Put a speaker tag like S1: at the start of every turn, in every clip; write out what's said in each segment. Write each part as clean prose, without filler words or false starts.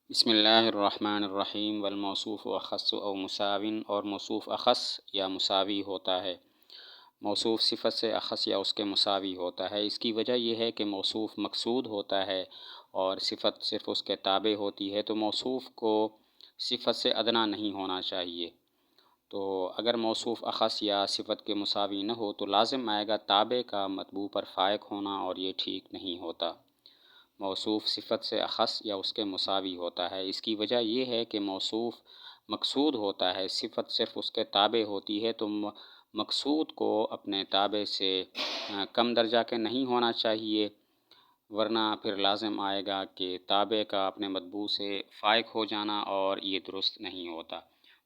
S1: بسم اللہ الرحمن الرحیم والموصوف اخص او مساوٍ، اور موصوف اخص یا مساوی ہوتا ہے۔ موصوف صفت سے اخص یا اس کے مساوی ہوتا ہے۔ اس کی وجہ یہ ہے کہ موصوف مقصود ہوتا ہے اور صفت صرف اس کے تابع ہوتی ہے، تو موصوف کو صفت سے ادنا نہیں ہونا چاہیے۔ تو اگر موصوف اخص یا صفت کے مساوی نہ ہو تو لازم آئے گا تابع کا مطبوع پر فائق ہونا، اور یہ ٹھیک نہیں ہوتا۔ موصوف صفت سے اخص یا اس کے مساوی ہوتا ہے۔ اس کی وجہ یہ ہے کہ موصوف مقصود ہوتا ہے، صفت صرف اس کے تابع ہوتی ہے، تو مقصود کو اپنے تابع سے کم درجہ کے نہیں ہونا چاہیے، ورنہ پھر لازم آئے گا کہ تابع کا اپنے مطبوع سے فائق ہو جانا، اور یہ درست نہیں ہوتا۔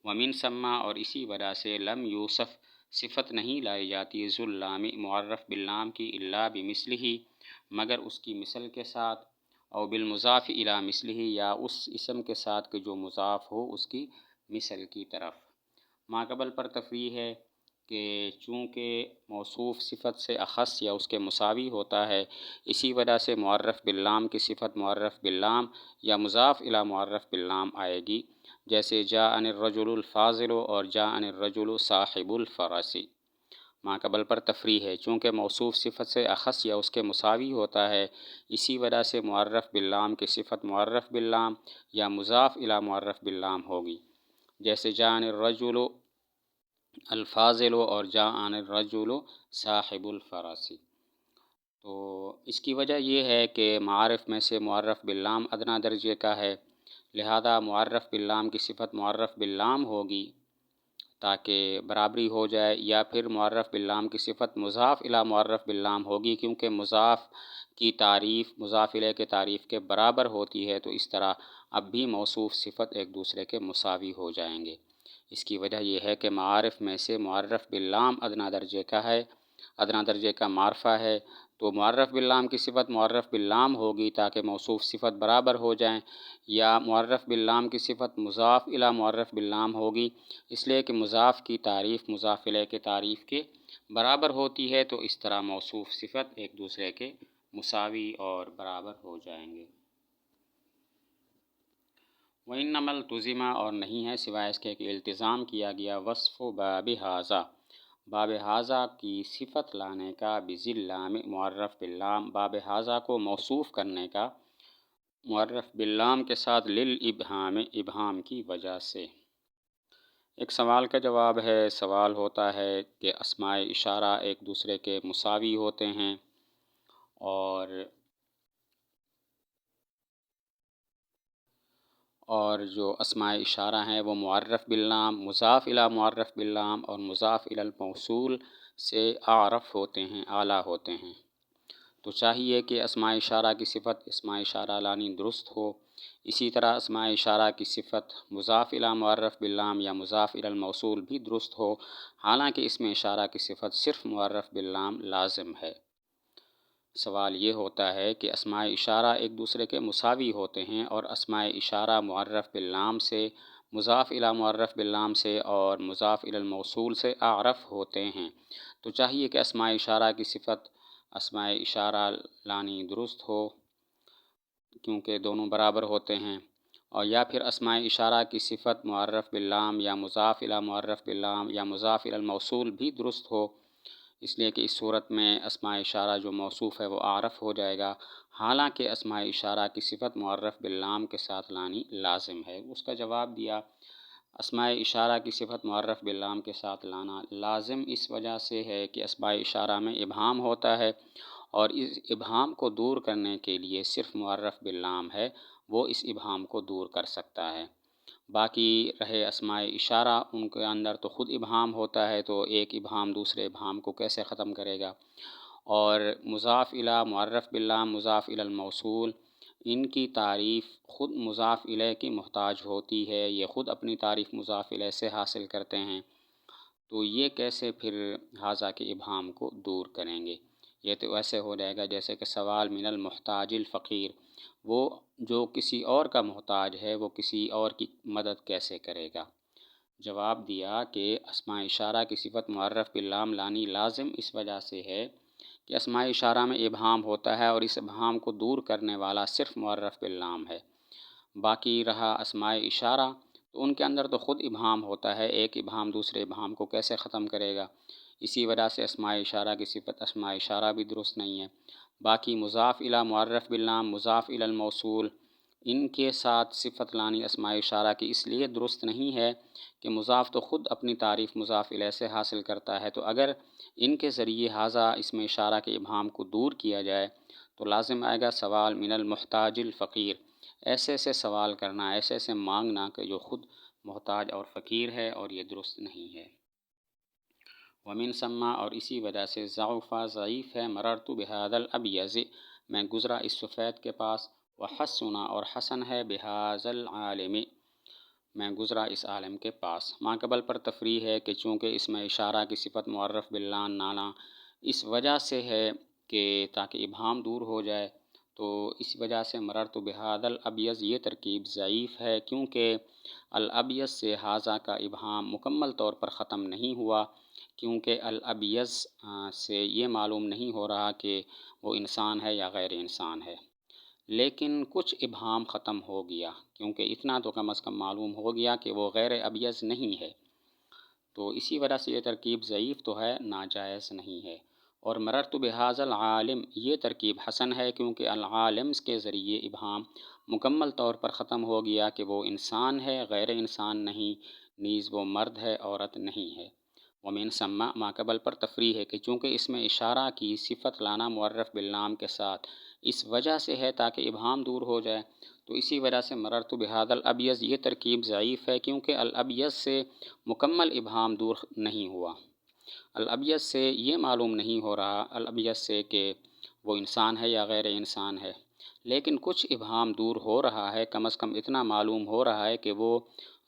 S1: ومن ثم، اور اسی وجہ سے لم یوصف صفت نہیں لائی جاتی ذواللام معرف باللام کی الا بمثلہ، مگر اس کی مثل کے ساتھ، او بالمضاف الی مثلہ، یا اس اسم کے ساتھ کہ جو مضاف ہو اس کی مثل کی طرف۔ ماقبل پر تفریع ہے کہ چونکہ موصوف صفت سے اخص یا اس کے مساوی ہوتا ہے، اسی وجہ سے معرف باللام کی صفت معرف باللام یا مضاف الی معرف باللام آئے گی، جیسے جاءنی الرجل الفاضل اور جاءنی الرجل صاحب الفرس۔ ماقبل پر تفریع ہے چونکہ موصوف صفت سے اخص یا اس کے مساوی ہوتا ہے، اسی وجہ سے معرف باللام کی صفت معرف باللام یا مضاف الی معرف باللام ہوگی، جیسے جاءنی الرجل الفاضل اور جاءنی الرجل صاحب الفرس۔ تو اس کی وجہ یہ ہے کہ معارف میں سے معرف باللام ادنا درجے کا ہے، لہذا معرف باللام کی صفت معرف باللام ہوگی تاکہ برابری ہو جائے، یا پھر معرف باللام کی صفت مضاف الی معرف باللام ہوگی، کیونکہ مضاف کی تعریف مضاف الیہ کے تعریف کے برابر ہوتی ہے، تو اس طرح اب بھی موصوف صفت ایک دوسرے کے مساوی ہو جائیں گے۔ اس کی وجہ یہ ہے کہ معارف میں سے معرف باللام ادنا درجے کا ہے، ادنا درجے کا معرفہ ہے، تو معرف باللام کی صفت معرف باللام ہوگی تاکہ موصوف صفت برابر ہو جائیں، یا معرف باللام کی صفت مضاف الی معرف باللام ہوگی، اس لیے کہ مضاف کی تعریف مضاف الیہ کے تعریف کے برابر ہوتی ہے، تو اس طرح موصوف صفت ایک دوسرے کے مساوی اور برابر ہو جائیں گے۔ وَإِنَّمَا الْتُزِمَ، اور نہیں ہے سوائے اس کے کہ التزام کیا گیا وصف باب ھذا، باب ھذا کی صفت لانے کا، بذی اللام معرف باللام، باب ھذا کو موصوف کرنے کا معرف باللام کے ساتھ، للابہام، ابہام کی وجہ سے۔ ایک سوال کا جواب ہے، سوال ہوتا ہے کہ اسماء اشارہ ایک دوسرے کے مساوی ہوتے ہیں، اور جو اسماء اشارہ ہیں وہ معرف باللام، مضاف الی معرف باللام اور مضاف الی الموصول سے اعرف ہوتے ہیں، اعلیٰ ہوتے ہیں۔ تو چاہیے کہ اسماء اشارہ کی صفت اسماء اشارہ لانی درست ہو، اسی طرح اسماء اشارہ کی صفت مضاف الی معرف باللام یا مضاف الی الموصول بھی درست ہو، حالانکہ اسم اشارہ کی صفت صرف معرف باللام لازم ہے۔ سوال یہ ہوتا ہے کہ اسماء اشارہ ایک دوسرے کے مساوی ہوتے ہیں، اور اسماء اشارہ معرف باللام سے، مضاف الی معرف باللام سے اور مضاف الی الموصول سے اعرف ہوتے ہیں، تو چاہیے کہ اسماء اشارہ کی صفت اسماء اشارہ لانی درست ہو، کیونکہ دونوں برابر ہوتے ہیں، اور یا پھر اسماء اشارہ کی صفت معرف باللام یا مضاف الی معرف باللام یا مضاف الی الموصول بھی درست ہو، اس لیے کہ اس صورت میں اسماء اشارہ جو موصوف ہے وہ اعرف ہو جائے گا، حالانکہ اسماء اشارہ کی صفت معرف باللام کے ساتھ لانی لازم ہے۔ اس کا جواب دیا، اسماء اشارہ کی صفت معرف باللام کے ساتھ لانا لازم اس وجہ سے ہے کہ اسماء اشارہ میں ابہام ہوتا ہے، اور اس ابہام کو دور کرنے کے لیے صرف معرف باللام ہے وہ اس ابہام کو دور کر سکتا ہے۔ باقی رہے اسماء اشارہ، ان کے اندر تو خود ابہام ہوتا ہے، تو ایک ابہام دوسرے ابہام کو کیسے ختم کرے گا؟ اور مضاف الی معرف باللام، مضاف الی الموصول، ان کی تعریف خود مضاف الیہ کی محتاج ہوتی ہے، یہ خود اپنی تعریف مضاف الیہ سے حاصل کرتے ہیں، تو یہ کیسے پھر ھذا کے ابہام کو دور کریں گے؟ یہ تو ایسے ہو جائے گا جیسے کہ سوال من المحتاج الفقیر، وہ جو کسی اور کا محتاج ہے وہ کسی اور کی مدد کیسے کرے گا؟ جواب دیا کہ اسماء اشارہ کی صفت معرف باللام لانی لازم اس وجہ سے ہے کہ اسماء اشارہ میں ابہام ہوتا ہے، اور اس ابہام کو دور کرنے والا صرف معرف باللام ہے۔ باقی رہا اسماء اشارہ، تو ان کے اندر تو خود ابہام ہوتا ہے، ایک ابہام دوسرے ابہام کو کیسے ختم کرے گا؟ اسی وجہ سے اسماء اشارہ کی صفت اسماء اشارہ بھی درست نہیں ہے۔ باقی مضاف الی معرف باللام، مضاف الی الموصول، ان کے ساتھ صفت لانی اسماء اشارہ کی اس لیے درست نہیں ہے کہ مضاف تو خود اپنی تعریف مضاف الیہ سے حاصل کرتا ہے، تو اگر ان کے ذریعے ھذا اسم اشارہ کے ابہام کو دور کیا جائے تو لازم آئے گا سوال من المحتاج الفقیر، ایسے سے سوال کرنا، ایسے سے مانگنا کہ جو خود محتاج اور فقیر ہے، اور یہ درست نہیں ہے۔ ومن ثم، اور اسی وجہ سے ضعف ضعیف ہے، مررت بہذا الابیض، میں گزرا اس سفید کے پاس، وحسن، اور حسن ہے، بہذا العالم، میں گزرا اس عالم کے پاس۔ ما قبل پر تفریح ہے کہ چونکہ اسم اشارہ کی صفت معرف باللام نانا اس وجہ سے ہے کہ تاکہ ابہام دور ہو جائے، تو اس وجہ سے مررت بہذا الابیض یہ ترکیب ضعیف ہے، کیونکہ الابیض سے ھذا کا ابہام مکمل طور پر ختم نہیں ہوا، کیونکہ الابیض سے یہ معلوم نہیں ہو رہا کہ وہ انسان ہے یا غیر انسان ہے، لیکن کچھ ابہام ختم ہو گیا، کیونکہ اتنا تو کم از کم معلوم ہو گیا کہ وہ غیر ابیض نہیں ہے، تو اسی وجہ سے یہ ترکیب ضعیف تو ہے، ناجائز نہیں ہے۔ اور مررت بہذا العالم یہ ترکیب حسن ہے، کیونکہ العالم کے ذریعے ابہام مکمل طور پر ختم ہو گیا کہ وہ انسان ہے، غیر انسان نہیں، نیز وہ مرد ہے، عورت نہیں ہے۔ ومن ثم، ما قبل پر تفریح ہے کہ چونکہ اس میں اشارہ کی صفت لانا معرف باللام کے ساتھ اس وجہ سے ہے تاکہ ابہام دور ہو جائے، تو اسی وجہ سے مررت بہذا الابیض یہ ترکیب ضعیف ہے، کیونکہ الابیض سے مکمل ابہام دور نہیں ہوا۔ الابیض سے یہ معلوم نہیں ہو رہا، الابیض سے کہ وہ انسان ہے یا غیر انسان ہے، لیکن کچھ ابہام دور ہو رہا ہے، کم از کم اتنا معلوم ہو رہا ہے کہ وہ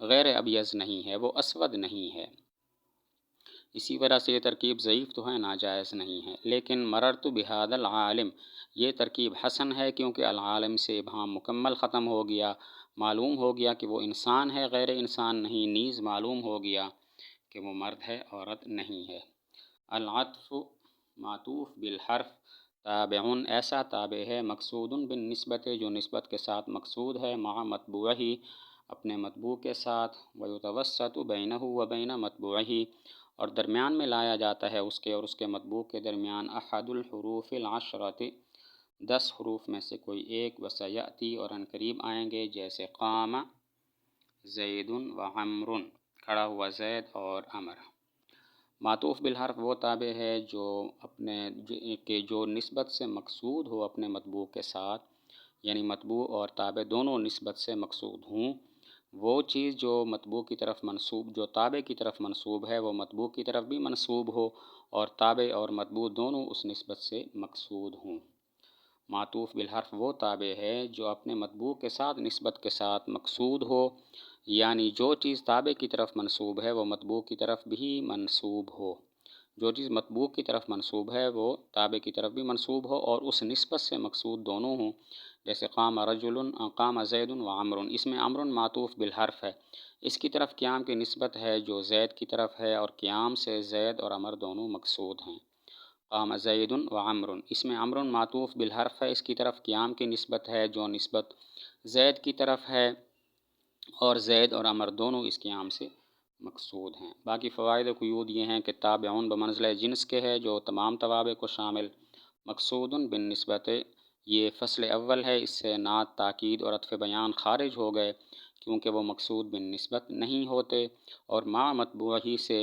S1: غیر ابیض نہیں ہے، وہ اسود نہیں ہے۔ اسی وجہ سے یہ ترکیب ضعیف تو ہے، ناجائز نہیں ہے۔ لیکن مررت بہذا العالم یہ ترکیب حسن ہے، کیونکہ العالم سے ابہام مکمل ختم ہو گیا، معلوم ہو گیا کہ وہ انسان ہے، غیر انسان نہیں، نیز معلوم ہو گیا کہ وہ مرد ہے، عورت نہیں ہے۔ العطف معطوف بالحرف تابع، ایسا تابع ہے، مقصود بالنسبت جو نسبت کے ساتھ مقصود ہے، مع مطبوعہ اپنے مطبوع کے ساتھ، ویتوسط بینہ وبین مطبوعہ اور درمیان میں لایا جاتا ہے اس کے اور اس کے مطبوع کے درمیان، احد الحروف العشرۃ 10 حروف میں سے کوئی ایک، وسیأتی اور ان قریب آئیں گے، جیسے قام زید وعمر، کھڑا ہوا زید اور عمر۔ معطوف بالحرف وہ تابع ہے جو نسبت سے مقصود ہو اپنے مطبوع کے ساتھ، یعنی مطبوع اور تابع دونوں نسبت سے مقصود ہوں، وہ چیز جو مطبوع کی طرف منسوب، جو تابع کی طرف منسوب ہے، وہ مطبوع کی طرف بھی منسوب ہو، اور تابع اور مطبوع دونوں اس نسبت سے مقصود ہوں۔ معطوف بالحرف وہ تابع ہے جو اپنے مطبوع کے ساتھ نسبت کے ساتھ مقصود ہو، یعنی جو چیز تابع کی طرف منسوب ہے وہ مطبوع کی طرف بھی منسوب ہو، جو چیز مطبوع کی طرف منسوب ہے وہ تابع کی طرف بھی منسوب ہو اور اس نسبت سے مقصود دونوں ہوں، جیسے قام رجل، قام زید وعمر، اس میں عمر معطوف بالحرف ہے، اس کی طرف قیام کی نسبت ہے جو زید کی طرف ہے، اور قیام سے زید اور عمر دونوں مقصود ہیں۔ قام زید وعمر، اس میں عمر معطوف بالحرف ہے، اس کی طرف قیام کی نسبت ہے جو نسبت زید کی طرف ہے، اور زید اور عمر دونوں اس قیام سے مقصود ہیں۔ باقی فوائد و قیود یہ ہیں کہ تابعون بمنزلہ جنس کے ہے جو تمام توابع کو شامل، مقصود بالنسبت یہ فصل اول ہے، اس سے نعت، تاکید اور عطف بیان خارج ہو گئے کیونکہ وہ مقصود بالنسبت نہیں ہوتے، اور مع مطبوعہ سے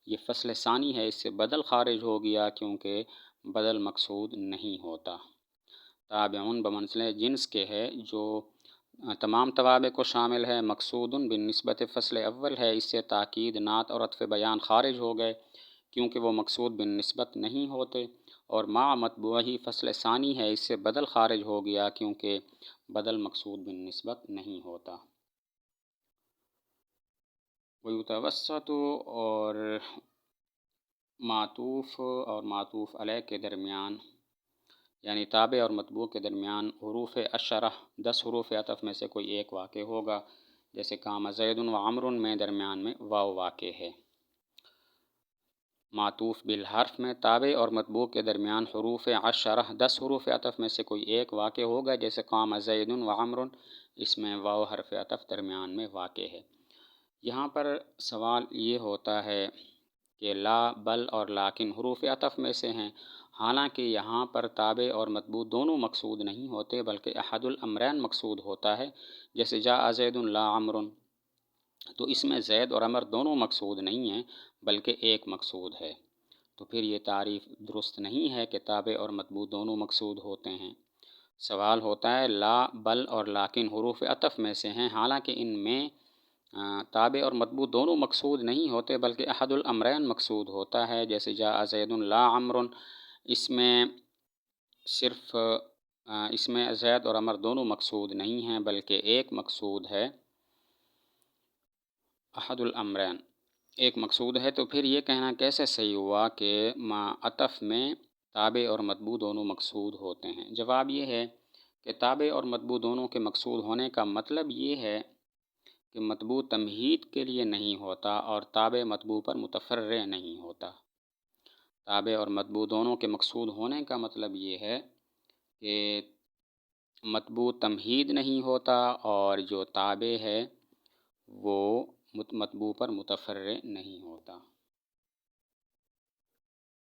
S1: یہ فصل ثانی ہے، اس سے بدل خارج ہو گیا کیونکہ بدل مقصود نہیں ہوتا۔ تابعون بمنزلہ جنس کے ہے جو تمام توابع کو شامل ہے، مقصود بالنسبت فصل اول ہے، اس سے تاکید، نعت اور عطف بیان خارج ہو گئے کیونکہ وہ مقصود بالنسبت نہیں ہوتے، اور مع مطبوعہ فصل ثانی ہے، اس سے بدل خارج ہو گیا کیونکہ بدل مقصود بالنسبت نہیں ہوتا۔ ویتوسط، اور معطوف اور معطوف علیہ کے درمیان، یعنی تابع اور مطبوع کے درمیان حروف عشرہ 10 حروف عطف میں سے کوئی ایک واقع ہوگا، جیسے قام زید وعمر میں درمیان میں واو واقع ہے۔ معطوف بالحرف میں تابع اور مطبوع کے درمیان حروف 10 10 حروف عطف میں سے کوئی ایک واقع ہوگا، جیسے قام زید و عمر، اس میں واو حرف عطف درمیان میں واقع ہے۔ یہاں پر سوال یہ ہوتا ہے کہ لا، بل اور لیکن حروف عطف میں سے ہیں، حالانکہ یہاں پر تابع اور مطبوع دونوں مقصود نہیں ہوتے بلکہ احد الامرین مقصود ہوتا ہے، جیسے جاء زید لا عمر، تو اس میں زید اور عمر دونوں مقصود نہیں ہیں بلکہ ایک مقصود ہے، تو پھر یہ تعریف درست نہیں ہے کہ تابع اور مطبوع دونوں مقصود ہوتے ہیں۔ سوال ہوتا ہے لا، بل اور لیکن حروف عطف میں سے ہیں، حالانکہ ان میں تابع اور مطبوع دونوں مقصود نہیں ہوتے بلکہ احد الامرین مقصود ہوتا ہے، جیسے جاء زید لا عمر، اس میں صرف اس میں زید اور عمر دونوں مقصود نہیں ہیں بلکہ ایک مقصود ہے، احد الامرین ایک مقصود ہے۔ تو پھر یہ کہنا کیسے صحیح ہوا کہ عطف میں تابع اور مطبوع دونوں مقصود ہوتے ہیں؟ جواب یہ ہے کہ تابع اور مطبوع دونوں کے مقصود ہونے کا مطلب یہ ہے کہ مطبوع تمہید کے لیے نہیں ہوتا اور تابع مطبوع پر متفرع نہیں ہوتا۔ تابع اور مطبوع دونوں کے مقصود ہونے کا مطلب یہ ہے کہ مطبوع تمہید نہیں ہوتا اور جو تابع ہے وہ مطبوع پر متفرع نہیں ہوتا۔